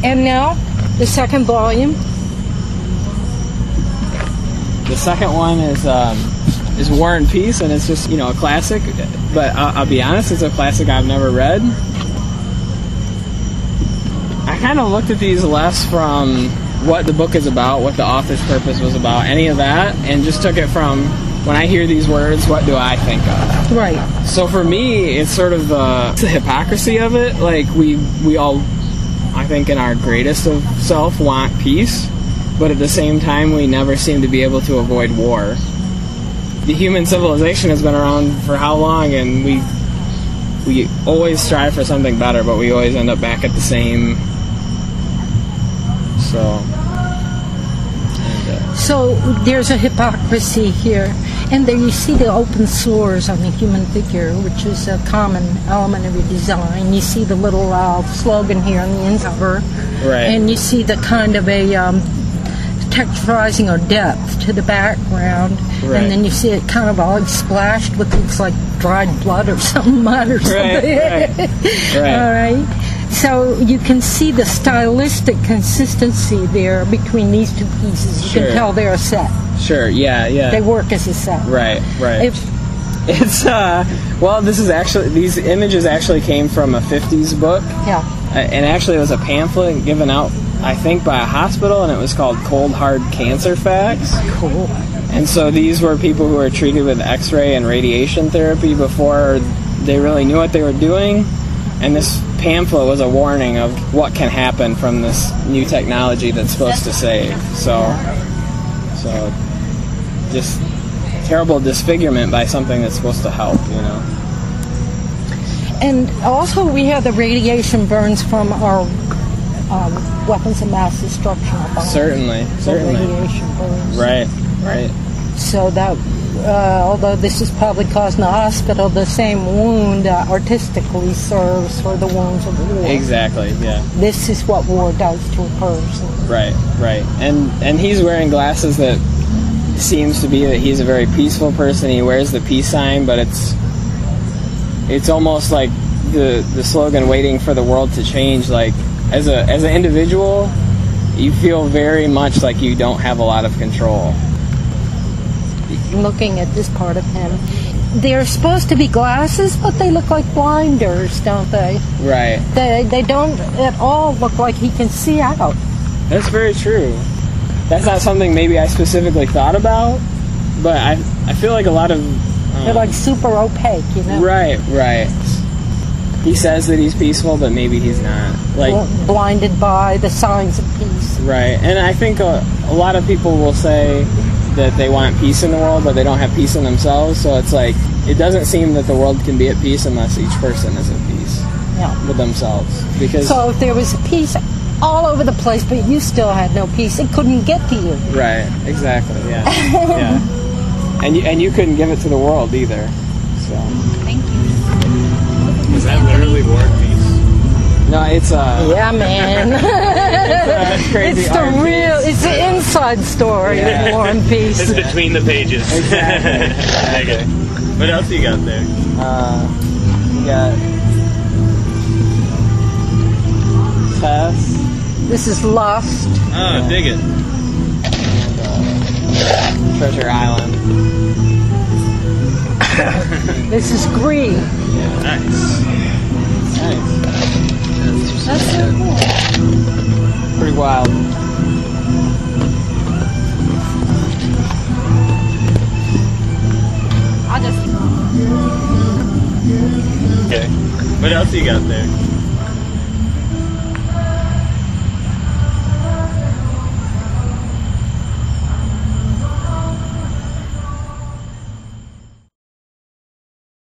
And now, the second volume. The second one is War and Peace, and it's just, a classic. But I'll be honest, it's a classic I've never read. I kind of looked at these less from what the book is about, what the author's purpose was about, any of that, and just took it from, when I hear these words, what do I think of? Right. So for me, it's sort of the hypocrisy of it. Like, we all, I think, in our greatest of self, want peace, but at the same time, we never seem to be able to avoid war. The human civilization has been around for how long, and we always strive for something better, but we always end up back at the same. So there's a hypocrisy here, and there you see the open sores on the human figure, which is a common element of your design. You see the little slogan here on the inside, right, and you see the kind of a texturizing or depth to the background, right, and then you see it kind of all splashed with looks like dried blood or some mud or something. Right. All right. So you can see the stylistic consistency there between these two pieces. You can tell they're a set. Sure, yeah. They work as a set. Right. It's, well, these images actually came from a 50s book. Yeah. And actually it was a pamphlet given out, I think, by a hospital, and it was called Cold Hard Cancer Facts. Cool. And so these were people who were treated with X-ray and radiation therapy before they really knew what they were doing. And this pamphlet was a warning of what can happen from this new technology that's supposed to save. So just terrible disfigurement by something that's supposed to help, And also we have the radiation burns from our weapons of mass destruction. Certainly. Radiation burns. Right. So that, although this is probably caused in the hospital, the same wound artistically serves for the wounds of war. Exactly, yeah. This is what war does to a person. Right. And he's wearing glasses that seems to be that he's a very peaceful person. He wears the peace sign, but it's almost like the slogan, waiting for the world to change. Like, as an individual, you feel very much like you don't have a lot of control. Looking at this part of him, they're supposed to be glasses, but they look like blinders, don't they? Right. They don't at all look like he can see out. That's very true. That's not something maybe I specifically thought about, but I feel like a lot of... they're like super opaque, Right. He says that he's peaceful, but maybe he's not. Like, blinded by the signs of peace. Right. And I think a lot of people will say that they want peace in the world, but they don't have peace in themselves. So it's like, it doesn't seem that the world can be at peace unless each person is at peace with themselves. Because so if there was peace all over the place, but you still had no peace, it couldn't get to you. Right, exactly, yeah. And you couldn't give it to the world either. So. Thank you. Is that literally War and Peace? No, it's yeah, man. it's crazy. It's the inside story of War and Peace. It's between the pages. Exactly. Okay. What else you got there? We got Tess. This is Lust. Oh, dig it. And Treasure Island. This is Greed. Yeah. Nice. That's so cool. Pretty wild. I'll just... Okay. What else you got there?